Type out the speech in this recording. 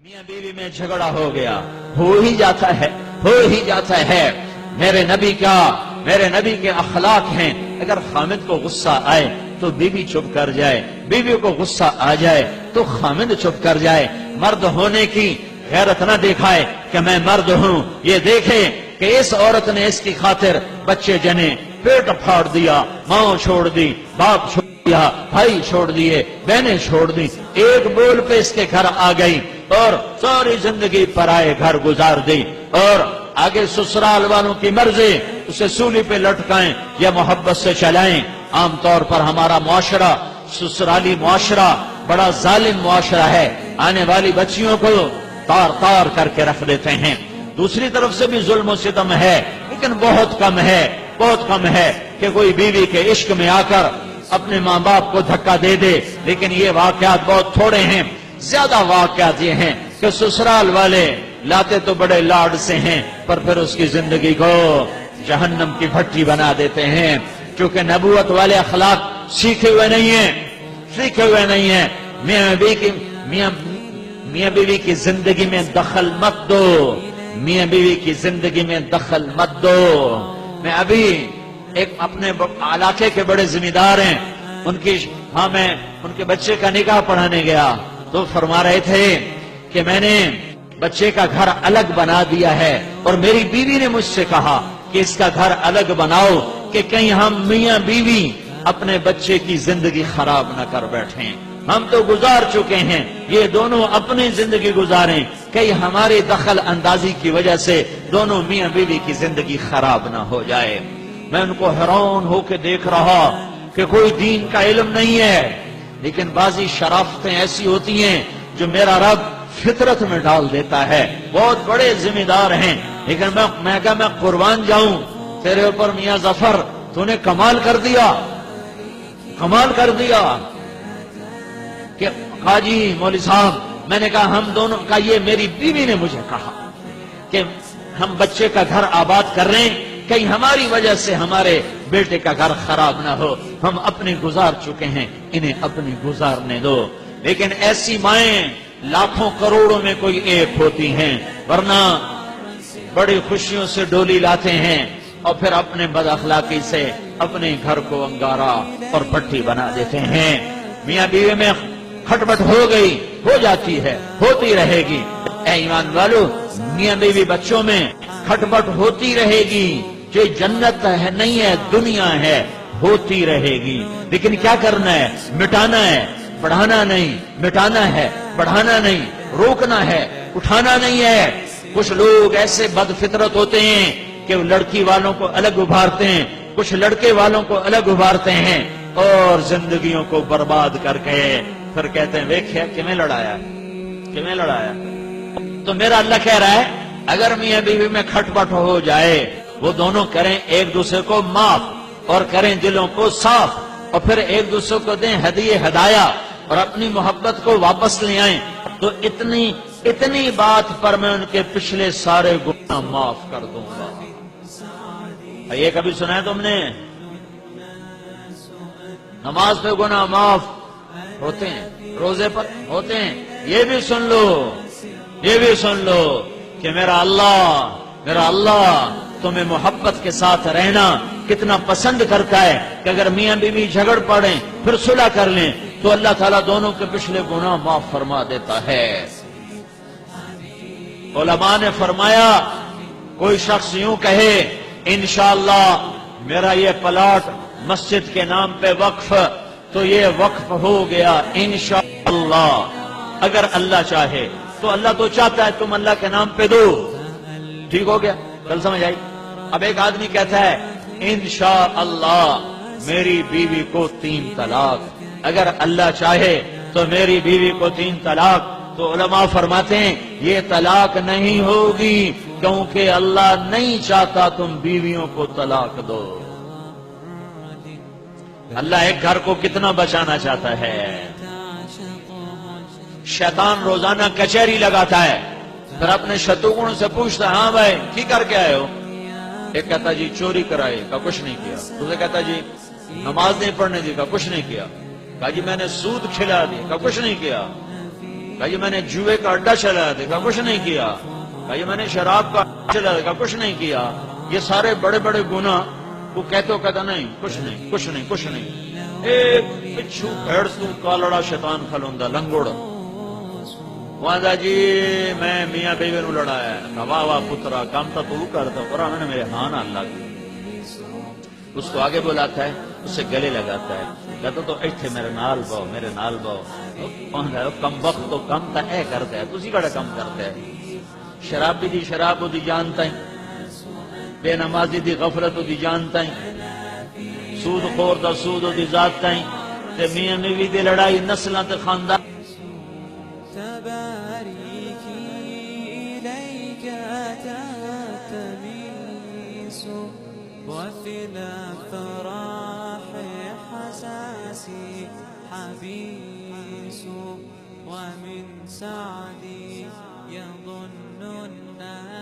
میاں بیوی میں جھگڑا ہو گیا، ہو ہی جاتا ہے۔ میرے نبی کے اخلاق ہیں، اگر خامد کو غصہ آئے تو بیوی چپ کر جائے، بیوی کو غصہ آ جائے تو خامد چپ کر جائے۔ مرد ہونے کی غیرت نہ دکھائے کہ میں مرد ہوں، یہ دیکھے کہ اس عورت نے اس کی خاطر بچے جنے، پیٹ پھاڑ دیا، ماں چھوڑ دی، باپ چھوڑ دیا، بھائی چھوڑ دیے، بہنیں چھوڑ دی، ایک بول پہ اس کے گھر آ گئی اور ساری زندگی پرائے گھر گزار دی، اور آگے سسرال والوں کی مرضی اسے سولی پہ لٹکائیں یا محبت سے چلائیں۔ عام طور پر ہمارا معاشرہ، سسرالی معاشرہ بڑا ظالم معاشرہ ہے، آنے والی بچیوں کو تار تار کر کے رکھ دیتے ہیں۔ دوسری طرف سے بھی ظلم و ستم ہے، لیکن بہت کم ہے کہ کوئی بیوی کے عشق میں آ کر اپنے ماں باپ کو دھکا دے دے، لیکن یہ واقعات بہت تھوڑے ہیں۔ زیادہ واقعات یہ ہیں کہ سسرال والے لاتے تو بڑے لاڈ سے ہیں، پر پھر اس کی زندگی کو جہنم کی بھٹی بنا دیتے ہیں، کیونکہ نبوت والے اخلاق سیکھے ہوئے نہیں ہیں۔ میاں بیوی کی زندگی میں دخل مت دو، میاں بیوی کی زندگی میں دخل مت دو۔ میں ابھی ایک اپنے علاقے کے بڑے ذمہ دار ہیں، میں ان کے بچے کا نکاح پڑھانے گیا تو فرما رہے تھے کہ میں نے بچے کا گھر الگ بنا دیا ہے، اور میری بیوی نے مجھ سے کہا کہ اس کا گھر الگ بناؤ کہ کہیں ہم میاں بیوی اپنے بچے کی زندگی خراب نہ کر بیٹھیں۔ ہم تو گزار چکے ہیں، یہ دونوں اپنی زندگی گزاریں، کہیں ہماری دخل اندازی کی وجہ سے دونوں میاں بیوی کی زندگی خراب نہ ہو جائے۔ میں ان کو حیران ہو کے دیکھ رہا کہ کوئی دین کا علم نہیں ہے، لیکن بعضی شرافتیں ایسی ہوتی ہیں جو میرا رب فطرت میں ڈال دیتا ہے۔ بہت بڑے ذمہ دار ہیں، لیکن میں کہا میں قربان جاؤں تیرے اوپر میاں ظفر، تو نے کمال کر دیا کہ قاضی مولوی صاحب، میں نے کہا ہم دونوں کا، یہ میری بیوی نے مجھے کہا کہ ہم بچے کا گھر آباد کر رہے ہیں، کہیں ہماری وجہ سے ہمارے بیٹے کا گھر خراب نہ ہو، ہم اپنے گزار چکے ہیں، انہیں اپنی گزارنے دو۔ لیکن ایسی مائیں لاکھوں کروڑوں میں کوئی ایک ہوتی ہیں، ورنہ بڑی خوشیوں سے ڈولی لاتے ہیں اور پھر اپنے بد اخلاقی سے اپنے گھر کو انگارہ اور بھٹی بنا دیتے ہیں۔ میاں بیوی میں کھٹپٹ ہو جاتی ہے، ہوتی رہے گی۔ اے ایمان والو، میاں بیوی بچوں میں کھٹپٹ ہوتی رہے گی، جو جنت ہے نہیں ہے، دنیا ہے، ہوتی رہے گی۔ لیکن کیا کرنا ہے؟ مٹانا ہے، بڑھانا نہیں، مٹانا ہے، بڑھانا نہیں، روکنا ہے، اٹھانا نہیں ہے۔ کچھ لوگ ایسے بد فطرت ہوتے ہیں کہ وہ لڑکی والوں کو الگ ابھارتے ہیں، کچھ لڑکے والوں کو الگ ابھارتے ہیں، اور زندگیوں کو برباد کر کے پھر کہتے ہیں ویکھیا کیویں لڑایا۔ تو میرا اللہ کہہ رہا ہے اگر میاں بیوی میں کھٹپٹ ہو جائے، وہ دونوں کریں ایک دوسرے کو معاف اور کریں دلوں کو صاف، اور پھر ایک دوسرے کو دیں ہدایہ اور اپنی محبت کو واپس لے آئیں، تو اتنی بات پر میں ان کے پچھلے سارے گناہ معاف کر دوں گا۔ یہ کبھی سنا ہے تم نے؟ نماز پہ گناہ معاف ہوتے ہیں، روزے پر ہوتے ہیں۔ یہ بھی سن لو کہ میرا اللہ تمہیں محبت کے ساتھ رہنا کتنا پسند کرتا ہے، کہ اگر میاں بیوی جھگڑ پڑیں پھر صلح کر لیں تو اللہ تعالیٰ دونوں کے پچھلے گناہ معاف فرما دیتا ہے۔ علماء نے فرمایا کوئی شخص یوں کہے انشاءاللہ میرا یہ پلاٹ مسجد کے نام پہ وقف، تو یہ وقف ہو گیا انشاءاللہ۔ اگر اللہ چاہے تو، اللہ تو چاہتا ہے تم اللہ کے نام پہ دو، ٹھیک ہو گیا، کل سمجھ آئی؟ اب ایک آدمی کہتا ہے انشاءاللہ میری بیوی کو 3 طلاق، اگر اللہ چاہے تو میری بیوی کو 3 طلاق، تو علماء فرماتے ہیں یہ طلاق نہیں ہوگی، کیونکہ اللہ نہیں چاہتا تم بیویوں کو طلاق دو۔ اللہ ایک گھر کو کتنا بچانا چاہتا ہے۔ شیطان روزانہ کچہری لگاتا ہے، پھر اپنے شتروگنوں سے پوچھتا ہے ہاں بھائی کی کر کے آئے ہو؟ ایک کہتا جی چوری کرائی، کہا کچھ نہیں کیا۔ دوسرے کہتا جی نماز نہیں پڑھنے دی، کہا کچھ نہیں کیا۔ کہا جی میں نے سود کھلا دی، کہا کچھ نہیں کیا۔ کہا یہ میں نے جوئے کا اڈا چلایا، دیکھا کچھ نہیں کیا۔ کہا یہ میں نے شراب کا اڈا چلایا، دیکھا کچھ نہیں کیا۔ یہ سارے بڑے بڑے گناہ وہ کہتے ہو، کہتا نہیں کچھ نہیں کچھ نہیں کچھ نہیں۔ ایک پچھو بھیڑ تو کالڑا شیطان کھلوندا لنگوڑ، وہاں جی میں میاں بیوی نو لڑایا ہے۔ کہا واہ واہ پترا، کام تو کرتا، اور میں نے میرے ہاں نہ اللہ کی۔ اس کو آگے بلاتا ہے، اس سے گلے لگاتا ہے، کہتا تو ایتھے میرے نال باؤ، میرے نال باؤ۔ کم وقت تو کم تا اے کرتا ہے، تسی کڑا کم کرتا ہے۔ شرابی دی شراب دی جانتا ہے، بے نمازی دی غفلت دی جانتا ہے، سود خور دا سود دی ذات تائیں، تے میاں بیوی دی لڑائی نسلاں تے خاندان۔ تباريكي إليك تلتمس وفي الأفراح حساسي حبيس ومن سعدي يظن الناس